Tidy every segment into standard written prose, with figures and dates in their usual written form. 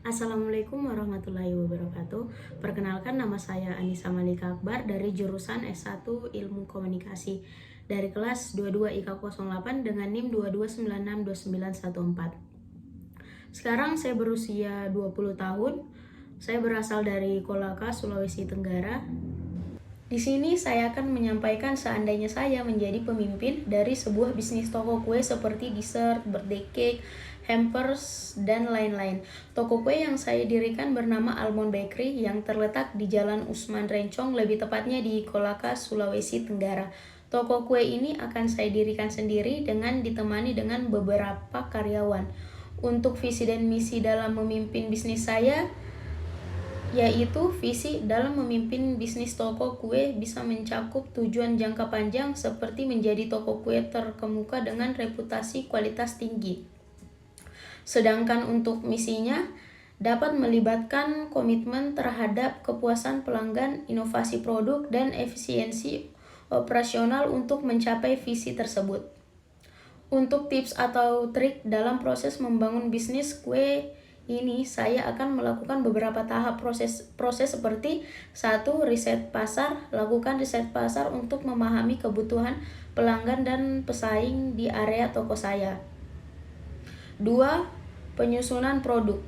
Assalamualaikum warahmatullahi wabarakatuh. Perkenalkan, nama saya Anissa Malika Akbar dari jurusan S1 Ilmu Komunikasi dari kelas 22 IK 08 dengan NIM 229629114. Sekarang saya berusia 20 tahun. Saya berasal dari Kolaka, Sulawesi Tenggara. Di sini saya akan menyampaikan seandainya saya menjadi pemimpin dari sebuah bisnis toko kue seperti dessert, birthday cake, hampers, dan lain-lain. Toko kue yang saya dirikan bernama Almond Bakery yang terletak di Jalan Usman Rencong, lebih tepatnya di Kolaka, Sulawesi Tenggara. Toko kue ini akan saya dirikan sendiri dengan ditemani dengan beberapa karyawan. Untuk visi dan misi dalam memimpin bisnis saya, yaitu visi dalam memimpin bisnis toko kue bisa mencakup tujuan jangka panjang seperti menjadi toko kue terkemuka dengan reputasi kualitas tinggi. Sedangkan untuk misinya dapat melibatkan komitmen terhadap kepuasan pelanggan, inovasi produk, dan efisiensi operasional untuk mencapai visi tersebut. Untuk tips atau trik dalam proses membangun bisnis kue ini, saya akan melakukan beberapa tahap proses seperti 1. Riset pasar. Lakukan riset pasar untuk memahami kebutuhan pelanggan dan pesaing di area toko saya. 2. Penyusunan produk.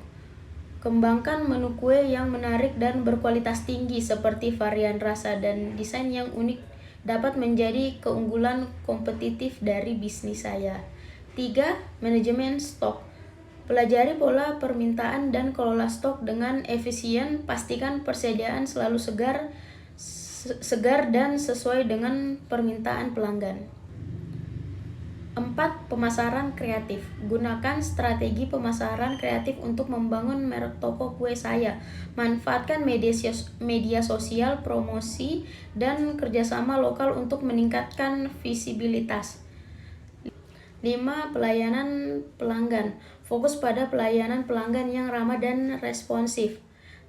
Kembangkan menu kue yang menarik dan berkualitas tinggi seperti varian rasa dan desain yang unik dapat menjadi keunggulan kompetitif dari bisnis saya. 3. Manajemen stok. Pelajari pola permintaan dan kelola stok dengan efisien. Pastikan persediaan selalu segar dan sesuai dengan permintaan pelanggan. 4. Pemasaran kreatif. Gunakan strategi pemasaran kreatif untuk membangun merek toko kue saya. Manfaatkan media sosial, promosi, dan kerjasama lokal untuk meningkatkan visibilitas. 5. Pelayanan pelanggan. Fokus pada pelayanan pelanggan yang ramah dan responsif.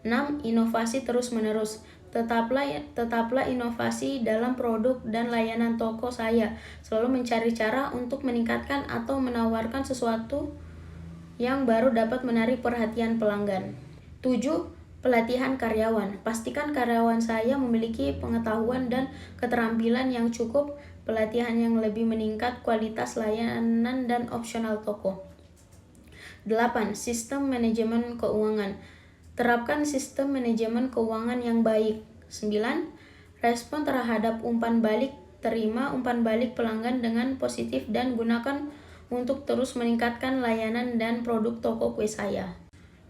6. Inovasi terus-menerus. Tetaplah inovasi dalam produk dan layanan toko saya. Selalu mencari cara untuk meningkatkan atau menawarkan sesuatu yang baru dapat menarik perhatian pelanggan. 7. Pelatihan karyawan. Pastikan karyawan saya memiliki pengetahuan dan keterampilan yang cukup. Pelatihan yang lebih meningkat kualitas layanan dan opsional toko. 8. Sistem manajemen keuangan. Terapkan sistem manajemen keuangan yang baik. 9. Respon terhadap umpan balik. Terima umpan balik pelanggan dengan positif dan gunakan untuk terus meningkatkan layanan dan produk toko kue saya.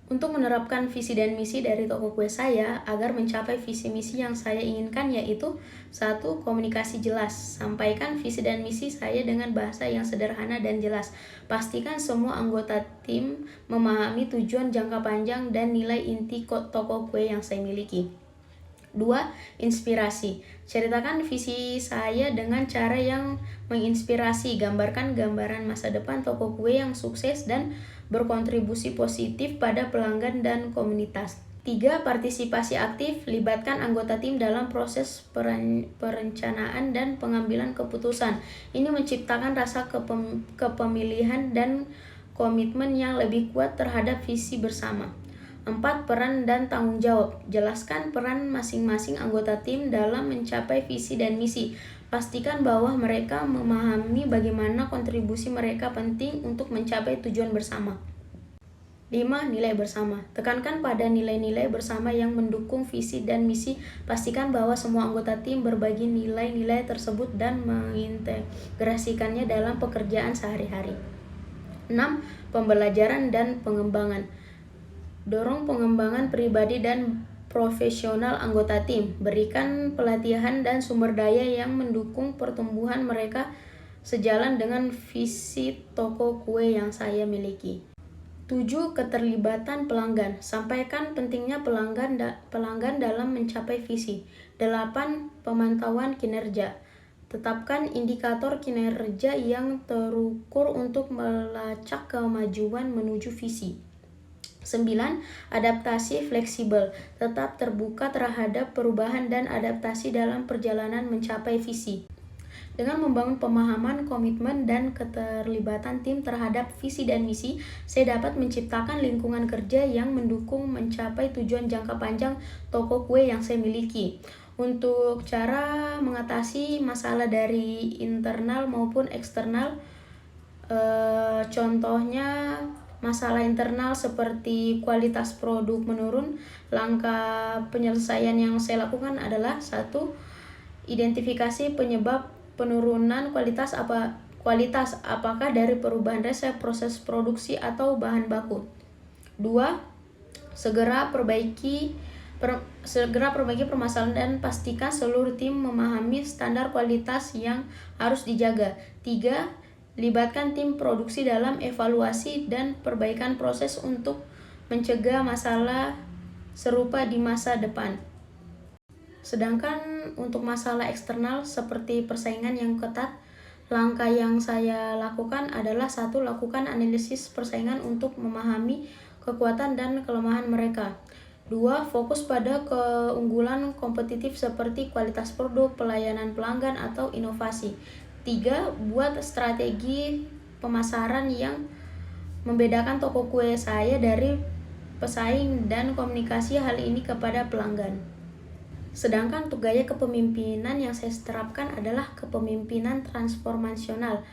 Untuk menerapkan visi dan misi dari toko kue saya agar mencapai visi misi yang saya inginkan, yaitu 1. Komunikasi jelas. Sampaikan visi dan misi saya dengan bahasa yang sederhana dan jelas. Pastikan semua anggota tim memahami tujuan jangka panjang dan nilai inti toko kue yang saya miliki. 2. Inspirasi. Ceritakan visi saya dengan cara yang menginspirasi. Gambarkan gambaran masa depan toko kue yang sukses dan berkontribusi positif pada pelanggan dan komunitas. 3. Partisipasi aktif. Libatkan anggota tim dalam proses perencanaan dan pengambilan keputusan. Ini menciptakan rasa kepemilihan dan komitmen yang lebih kuat terhadap visi bersama. 4. Peran dan tanggung jawab. Jelaskan peran masing-masing anggota tim dalam mencapai visi dan misi. Pastikan bahwa mereka memahami bagaimana kontribusi mereka penting untuk mencapai tujuan bersama. 5. Nilai bersama. Tekankan pada nilai-nilai bersama yang mendukung visi dan misi. Pastikan bahwa semua anggota tim berbagi nilai-nilai tersebut dan mengintegrasikannya dalam pekerjaan sehari-hari. 6. Pembelajaran dan pengembangan. Dorong pengembangan pribadi dan profesional anggota tim. Berikan pelatihan dan sumber daya yang mendukung pertumbuhan mereka sejalan dengan visi toko kue yang saya miliki. 7. Keterlibatan pelanggan. Sampaikan pentingnya pelanggan dalam mencapai visi. 8. Pemantauan kinerja. Tetapkan indikator kinerja yang terukur untuk melacak kemajuan menuju visi. 9. Adaptasi fleksibel. Tetap terbuka terhadap perubahan dan adaptasi dalam perjalanan mencapai visi. Dengan membangun pemahaman, komitmen, dan keterlibatan tim terhadap visi dan misi, saya dapat menciptakan lingkungan kerja yang mendukung mencapai tujuan jangka panjang toko kue yang saya miliki. Untuk cara mengatasi masalah dari internal maupun eksternal, contohnya masalah internal seperti kualitas produk menurun, langkah penyelesaian yang saya lakukan adalah: 1. Identifikasi penyebab penurunan kualitas, apakah dari perubahan resep, proses produksi, atau bahan baku. 2. Segera perbaiki permasalahan dan pastikan seluruh tim memahami standar kualitas yang harus dijaga. 3. Libatkan tim produksi dalam evaluasi dan perbaikan proses untuk mencegah masalah serupa di masa depan. Sedangkan untuk masalah eksternal seperti persaingan yang ketat, langkah yang saya lakukan adalah: 1. Lakukan analisis persaingan untuk memahami kekuatan dan kelemahan mereka. 2. Fokus pada keunggulan kompetitif seperti kualitas produk, pelayanan pelanggan, atau inovasi. 3. Buat strategi pemasaran yang membedakan toko kue saya dari pesaing dan komunikasi hal ini kepada pelanggan. Sedangkan untuk gaya kepemimpinan yang saya terapkan adalah kepemimpinan transformasional.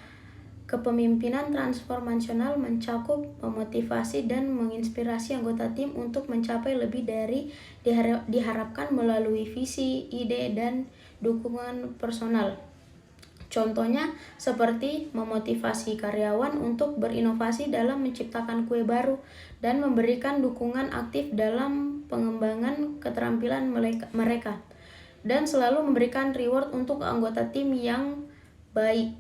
Kepemimpinan transformasional mencakup memotivasi dan menginspirasi anggota tim untuk mencapai lebih dari diharapkan melalui visi, ide, dan dukungan personal. Contohnya seperti memotivasi karyawan untuk berinovasi dalam menciptakan kue baru dan memberikan dukungan aktif dalam pengembangan keterampilan mereka, dan selalu memberikan reward untuk anggota tim yang baik.